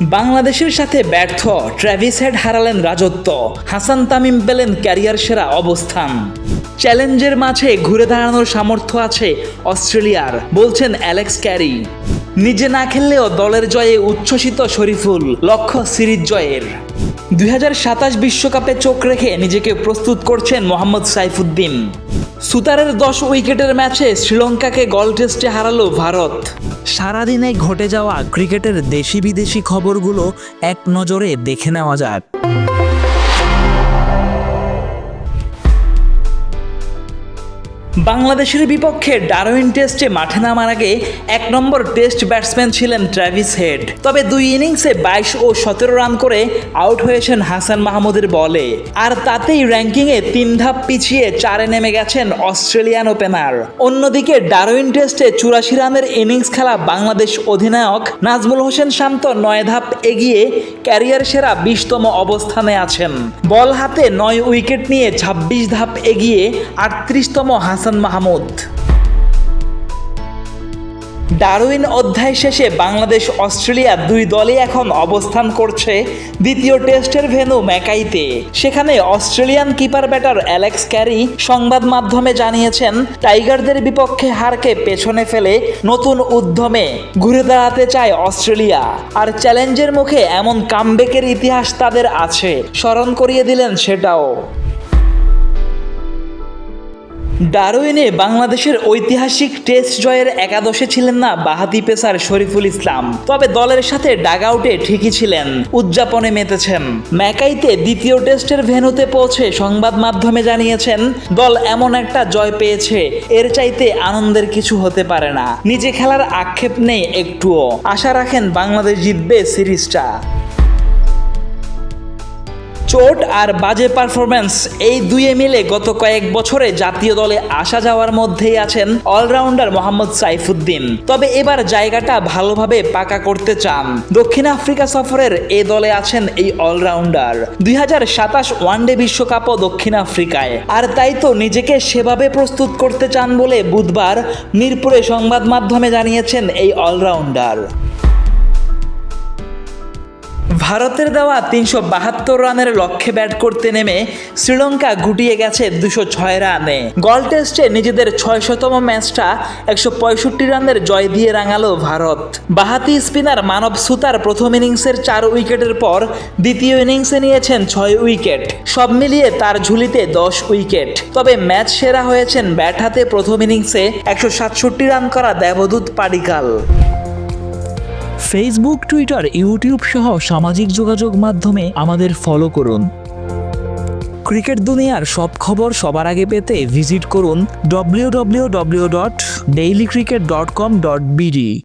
বাংলাদেশের সাথে ব্যর্থ ট্র্যাভিস হেড হারালেন রাজত্ব, হাসান তামিম পেলেন ক্যারিয়ার সেরা অবস্থান। চ্যালেঞ্জের মাঝে ঘুরে দাঁড়ানোর সামর্থ্য আছে অস্ট্রেলিয়ার, বলছেন অ্যালেক্স ক্যারি। নিজে না খেললেও দলের জয়ে উচ্ছ্বসিত শরীফুল, লক্ষ্য সিরিজ জয়ের। 2027 বিশ্বকাপে চোখ রেখে নিজেকে প্রস্তুত করছেন মোহাম্মদ সাইফুদ্দিন। সুতারের 10 উইকেটের ম্যাচে শ্রীলঙ্কাকে গল টেস্টে হারালো ভারত। সারাদিনে ঘটে যাওয়া ক্রিকেটের দেশি বিদেশি খবরগুলো এক নজরে দেখে নেওয়া যাক। বাংলাদেশের বিপক্ষে ডারউইন টেস্টে মাঠে নামার আগে 1 নম্বর টেস্ট ব্যাটসম্যান ছিলেন ট্র্যাভিস হেড। তবে 2 ইনিংসে 22 ও 17 রান করে আউট হয়েছেন হাসান মাহমুদের বলে। আর তাতেই র্যাঙ্কিংয়ে 3 ধাপ পিছিয়ে 4-এ নেমে গেছেন অস্ট্রেলিয়ান ওপেনার। অন্যদিকে ডারউইন টেস্টে 84 রানের ইনিংস খেলা বাংলাদেশ অধিনায়ক নাজমুল হোসেন শান্ত 9 ধাপ এগিয়ে ক্যারিয়ার সেরা 20তম অবস্থানে আছেন। বল হাতে 9 উইকেট নিয়ে 26 ধাপ এগিয়ে 38তম হাসান মাহমুদ। ডারউইন অধ্যায় শেষে বাংলাদেশ অস্ট্রেলিয়া 2 দলই এখন অবস্থান করছে দ্বিতীয় টেস্টের ভেন্যু ম্যাকাইতে। সেখানে Australian keeper batter Alex Carey সংবাদ মাধ্যমে জানিয়েছেন, টাইগারদের বিপক্ষে হারকে পেছনে ফেলে নতুন উদ্যমে ঘুরে দাঁড়াতে চায় অস্ট্রেলিয়া। আর চ্যালেঞ্জের মুখে এমন কামব্যাকের ইতিহাস তাদের আছে, স্মরণ করিয়ে দিলেন সেটাও। ডারউইনে বাংলাদেশের ঐতিহাসিক টেস্ট জয়ের একাদশে ছিলেন না বাঁহাতি পেসার শরীফুল ইসলাম, তবে দলের সাথে ডাগআউটে ঠিকই ছিলেন, উদযাপনে মেতেছেন। ম্যাকাইতে দ্বিতীয় টেস্টের ভেন্যুতে পৌঁছে সংবাদ মাধ্যমে জানিয়েছেন, দল এমন একটা জয় পেয়েছে, এর চাইতে আনন্দের কিছু হতে পারে না। নিজে খেলার আক্ষেপ নেই একটুও, আশা রাখেন বাংলাদেশ জিতবে সিরিজটা। চোট আর বাজে পারফরম্যান্স এই দুয়ে মিলে গত কয়েক বছরে জাতীয় দলে আসা যাওয়ার মধ্যেই আছেন অলরাউন্ডার মোহাম্মদ সাইফুদ্দিন। তবে এবার জায়গাটা ভালোভাবে পাকা করতে চান। দক্ষিণ আফ্রিকা সফরের এ দলে আছেন এই অলরাউন্ডার। 2027 ওয়ানডে বিশ্বকাপও দক্ষিণ আফ্রিকায়, আর তাই তো নিজেকে সেভাবে প্রস্তুত করতে চান বলে বুধবার মিরপুরে সংবাদ মাধ্যমে জানিয়েছেন এই অলরাউন্ডার। ভারতের দেওয়া 372 রানের লক্ষ্যে ব্যাট করতে নেমে শ্রীলঙ্কা গুটিয়ে গেছে 206 রানে। গল টেস্টে নিজেদের 600তম ম্যাচটা 165 রানের জয় দিয়ে রাঙালো ভারত। বাঁহাতি স্পিনার মানব সুতার প্রথম ইনিংসের 4 উইকেটের পর দ্বিতীয় ইনিংসে নিয়েছেন 6 উইকেট। সব মিলিয়ে তার ঝুলিতে 10 উইকেট। তবে ম্যাচ সেরা হয়েছেন ব্যাট হাতে প্রথম ইনিংসে 167 রান করা দেবদূত পাডিক্কাল। ফেসবুক, টুইটার, ইউটিউব সহ সামাজিক যোগাযোগ মাধ্যমে আমাদের ফলো করুন। ক্রিকেট দুনিয়ার সব খবর সবার আগে পেতে ভিজিট করুন www.dailycricket.com.bd।